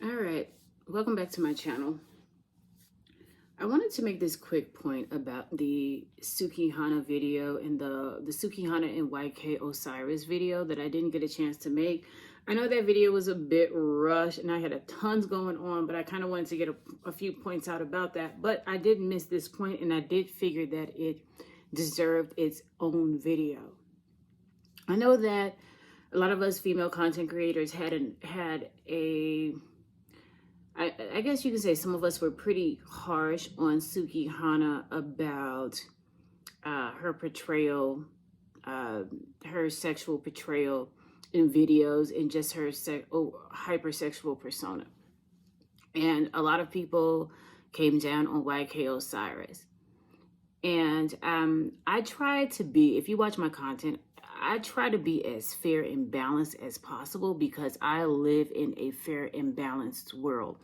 All right, welcome back to my channel. I wanted to make this quick point about the Sukihana video and the Sukihana and YK Osiris video that I didn't get a chance to make. I know that video was a bit rushed and I had a tons going on, but I kind of wanted to get a few points out about that. But I did miss this point and I did figure that it deserved its own video. I know that a lot of us female content creators had a I guess you could say some of us were pretty harsh on Sukihana about her portrayal, her sexual portrayal in videos and just her hypersexual persona. And a lot of people came down on YK Osiris. And I try to be, if you watch my content, I try to be as fair and balanced as possible because I live in a fair and balanced world.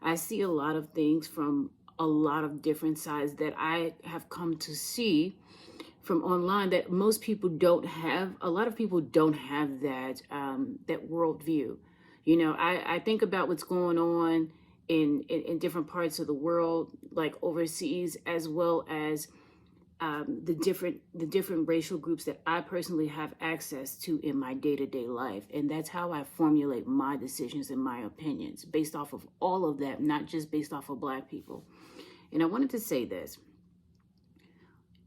I see a lot of things from a lot of different sides that I have come to see from online that most people don't have. A lot of people don't have that that worldview. You know, I think about what's going on in different parts of the world, like overseas, as well as the different racial groups that I personally have access to in my day-to-day life. And that's how I formulate my decisions and my opinions based off of all of that, not just based off of Black people. And I wanted to say this.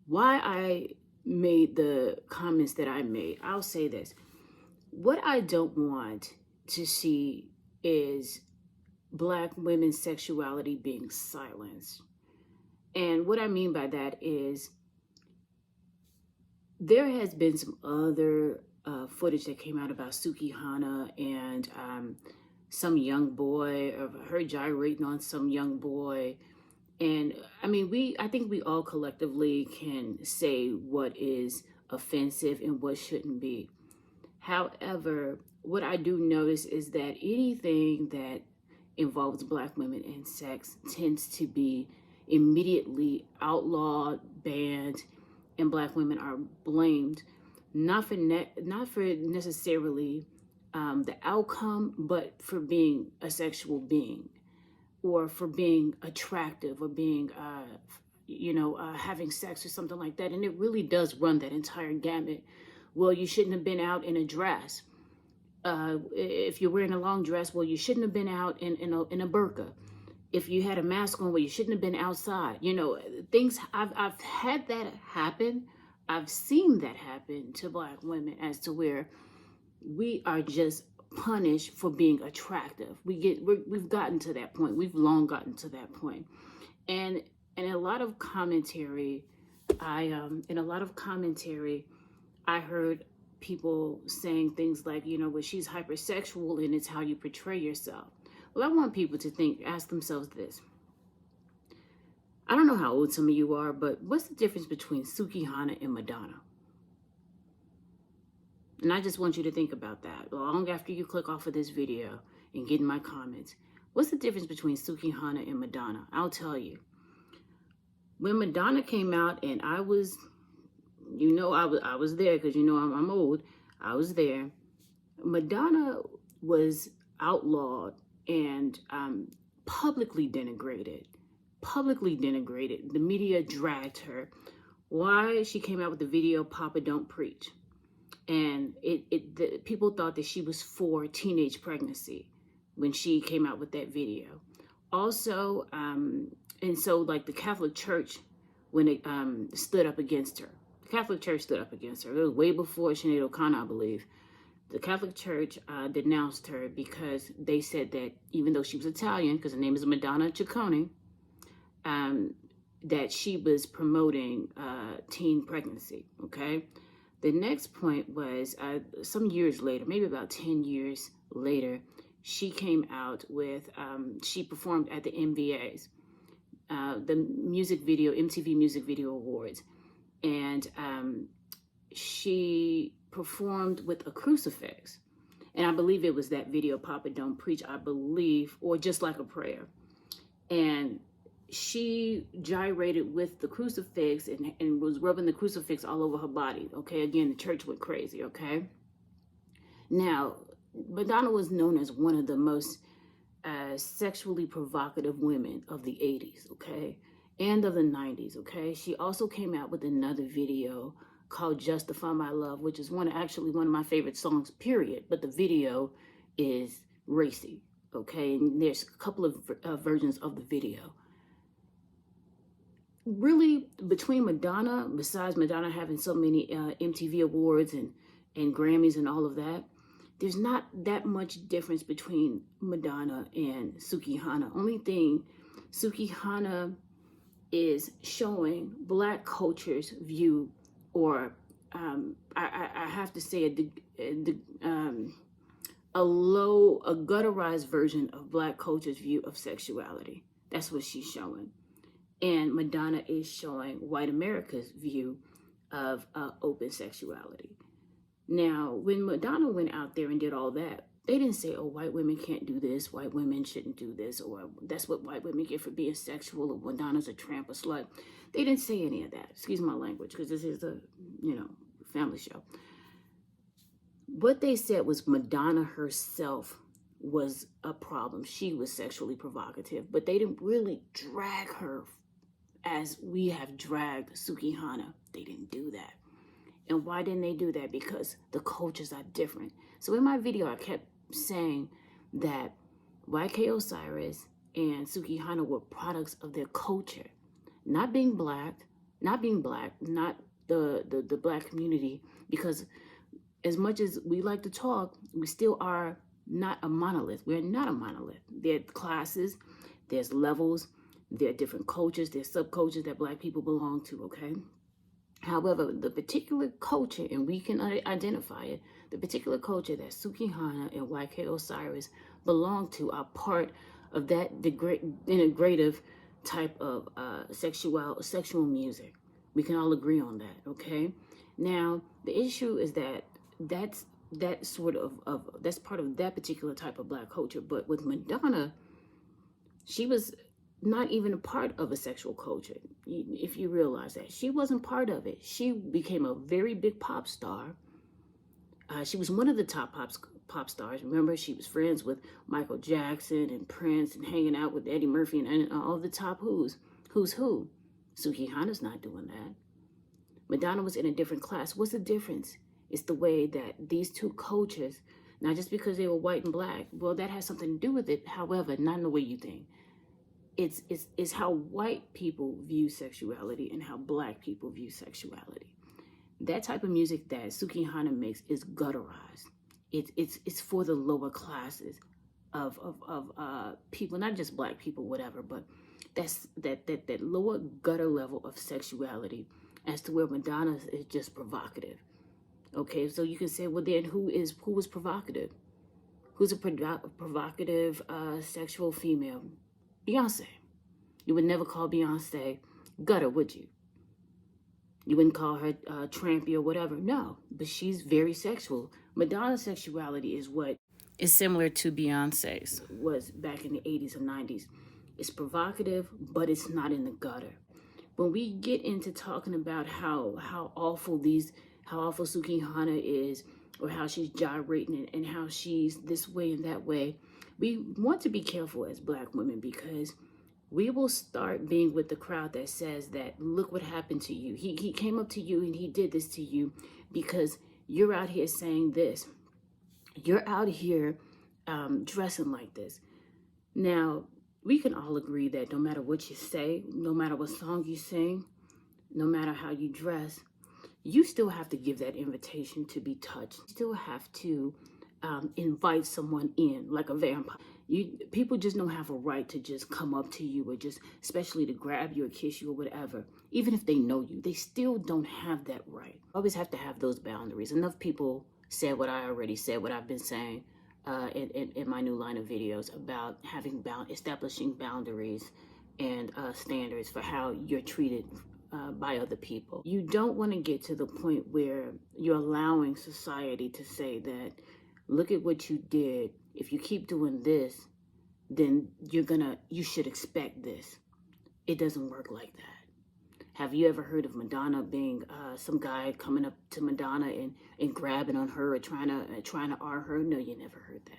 Why I made the comments that I made, I'll say this. What I don't want to see is Black women's sexuality being silenced. And what I mean by that is there has been some other footage that came out about Sukihana and some young boy, of her gyrating on some young boy. And I mean, I think we all collectively can say what is offensive and what shouldn't be. However, what I do notice is that anything that involves Black women and sex tends to be immediately outlawed, banned, and Black women are blamed, not for necessarily the outcome, but for being a sexual being, or for being attractive, or being, having sex or something like that. And it really does run that entire gamut. Well, you shouldn't have been out in a dress. If you're wearing a long dress, well, you shouldn't have been out in a burqa. If you had a mask on, well, you shouldn't have been outside. You know, things, I've had that happen. I've seen that happen to Black women, as to where we are just punished for being attractive. We've gotten to that point. We've long gotten to that point. And in a lot of commentary, I heard people saying things like, well, she's hypersexual and it's how you portray yourself. Well, I want people to ask themselves this. I don't know how old some of you are, but what's the difference between Sukihana and Madonna? And I just want you to think about that long after you click off of this video and get in my comments. What's the difference between Sukihana and Madonna? I'll tell you. When Madonna came out, and I was there because I'm old. I was there. Madonna was outlawed and publicly denigrated. The media dragged her. Why? She came out with the video "Papa Don't Preach," and people thought that she was for teenage pregnancy when she came out with that video. Also, and so like the Catholic Church, when it stood up against her. The Catholic Church stood up against her. It was way before Sinead O'Connor, I believe. The Catholic Church denounced her because they said that even though she was Italian, because her name is Madonna Ciccone, that she was promoting teen pregnancy, okay? The next point was some years later, maybe about 10 years later, she came out with, she performed at the MVAs, the MTV Music Video Awards. And she performed with a crucifix. And I believe it was that video, Papa Don't Preach, I believe, or Just Like a Prayer. And she gyrated with the crucifix and was rubbing the crucifix all over her body. Okay, again, the church went crazy, okay? Now, Madonna was known as one of the most as sexually provocative women of the 80s, okay, and of the 90s, okay. She also came out with another video called Justify My Love, which is actually one of my favorite songs, period. But the video is racy, okay, and there's a couple of versions of the video. Really, between Madonna, besides Madonna having so many MTV awards and Grammys and all of that, there's not that much difference between Madonna and Sukihana. Only thing, Sukihana is showing Black culture's view, or I have to say a gutterized version of Black culture's view of sexuality. That's what she's showing. And Madonna is showing white America's view of open sexuality. Now, when Madonna went out there and did all that, they didn't say, oh, white women can't do this, white women shouldn't do this, or that's what white women get for being sexual, or Madonna's a tramp, a slut. They didn't say any of that. Excuse my language, because this is a, family show. What they said was Madonna herself was a problem. She was sexually provocative, but they didn't really drag her as we have dragged Sukihana. They didn't do that. And why didn't they do that? Because the cultures are different. So in my video, I kept saying that YK Osiris and Sukihana were products of their culture, not being black, not the Black community, because as much as we like to talk, we still are not a monolith. We're not a monolith. There are classes, there's levels, there are different cultures, there's subcultures that Black people belong to, okay? However, the particular culture, and we can identify it, the particular culture that Sukihana and YK Osiris belong to are part of that integrative type of sexual music. We can all agree on that, okay? Now, the issue is that that's part of that particular type of Black culture. But with Madonna, she was not even a part of a sexual culture. If you realize that, she wasn't part of it. She became a very big pop star. She was one of the top pop stars. Remember, she was friends with Michael Jackson and Prince and hanging out with Eddie Murphy and all the top who's who. Sukihana's not doing that. Madonna was in a different class. What's the difference? It's the way that these two cultures, not just because they were white and Black, well, that has something to do with it. However, not in the way you think. It's how white people view sexuality and how Black people view sexuality. That type of music that Sukihana makes is gutterized. It's for the lower classes of people, not just Black people, whatever, but that's that lower gutter level of sexuality, as to where Madonna is just provocative. Okay, so you can say, well, then who was provocative? Who's a provocative sexual female? Beyonce. You would never call Beyonce gutter, would you? You wouldn't call her trampy or whatever. No, but she's very sexual. Madonna's sexuality is what is similar to Beyonce's was back in the 80s and 90s. It's provocative, but it's not in the gutter. When we get into talking about how awful Sukihana is, or how she's gyrating and how she's this way and that way, we want to be careful as Black women, because we will start being with the crowd that says that, look what happened to you. He came up to you and he did this to you because you're out here saying this. You're out here dressing like this. Now, we can all agree that no matter what you say, no matter what song you sing, no matter how you dress, you still have to give that invitation to be touched. You still have to invite someone in like a vampire. People just don't have a right to just come up to you, or just especially to grab you or kiss you or whatever. Even if they know you, they still don't have that right. Always have to have those boundaries. Enough people said what I already said, what I've been saying in my new line of videos about establishing boundaries and standards for how you're treated by other people. You don't want to get to the point where you're allowing society to say that, look at what you did. If you keep doing this, then you should expect this. It doesn't work like that. Have you ever heard of Madonna being some guy coming up to Madonna and grabbing on her or trying to R her? No, you never heard that.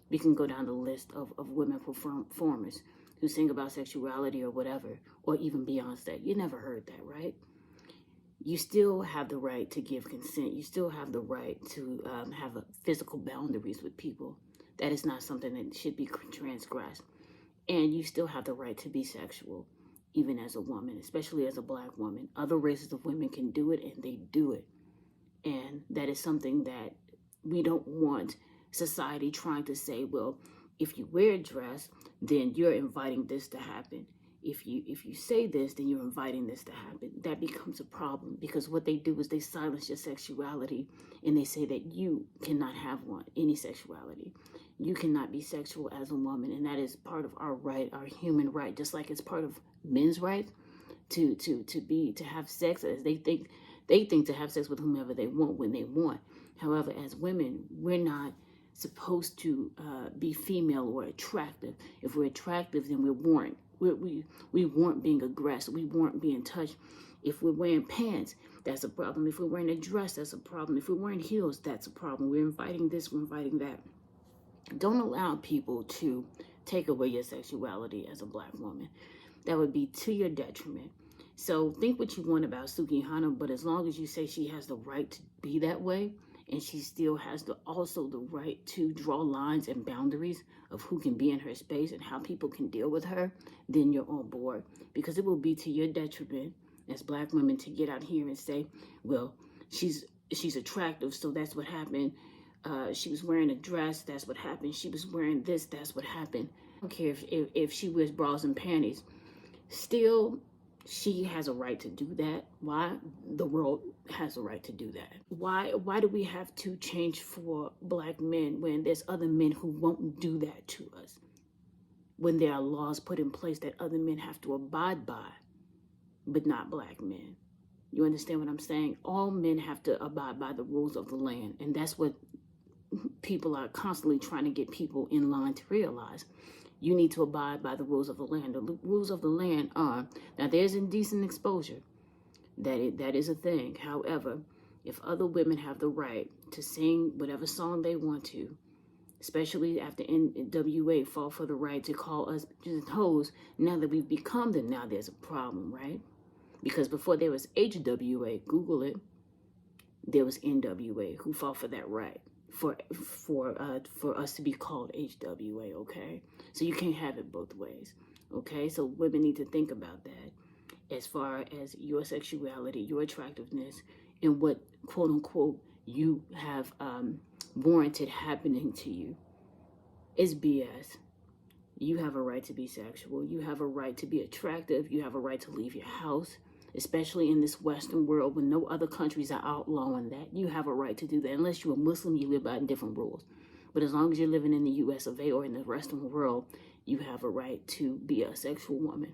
We can go down the list of women performers who sing about sexuality or whatever, or even Beyonce. You never heard that, right? You still have the right to give consent. You still have the right to have physical boundaries with people. That is not something that should be transgressed. And you still have the right to be sexual, even as a woman, especially as a Black woman. Other races of women can do it, and they do it. And that is something that we don't want society trying to say, well, if you wear a dress, then you're inviting this to happen. If you say this, then you're inviting this to happen. That becomes a problem, because what they do is they silence your sexuality, and they say that you cannot have any sexuality. You cannot be sexual as a woman, and that is part of our right, our human right, just like it's part of men's right to have sex as they think to have sex with whomever they want when they want. However, as women, we're not supposed to be female or attractive. If we're attractive, then we warrant being aggressed. We warrant being touched. If we're wearing pants, that's a problem. If we're wearing a dress, that's a problem. If we're wearing heels, that's a problem. We're inviting this, we're inviting that. Don't allow people to take away your sexuality as a Black woman. That would be to your detriment. So think what you want about Sukihana, but as long as you say she has the right to be that way, and she still has also the right to draw lines and boundaries of who can be in her space and how people can deal with her, then you're on board. Because it will be to your detriment as Black women to get out here and say, well, she's attractive, so that's what happened. She was wearing a dress, that's what happened. She was wearing this, that's what happened. I don't care if she wears bras and panties. Still, she has a right to do that. Why? The world has a right to do that. Why do we have to change for Black men when there's other men who won't do that to us? When there are laws put in place that other men have to abide by, but not Black men. You understand what I'm saying? All men have to abide by the rules of the land, and that's what people are constantly trying to get people in line to realize. You need to abide by the rules of the land. The rules of the land are, now there's indecent exposure. That is a thing. However, if other women have the right to sing whatever song they want to, especially after NWA fought for the right to call us just hoes, now that we've become them, now there's a problem, right? Because before there was HWA, Google it, there was NWA who fought for that right. For us to be called HWA, okay? So you can't have it both ways, okay? So women need to think about that as far as your sexuality, your attractiveness, and what, quote unquote, you have warranted happening to you. It's BS. You have a right to be sexual. You have a right to be attractive. You have a right to leave your house, especially in this Western world when no other countries are outlawing that. You have a right to do that. Unless you're a Muslim, you live by different rules. But as long as you're living in the US of A or in the Western world, you have a right to be a sexual woman.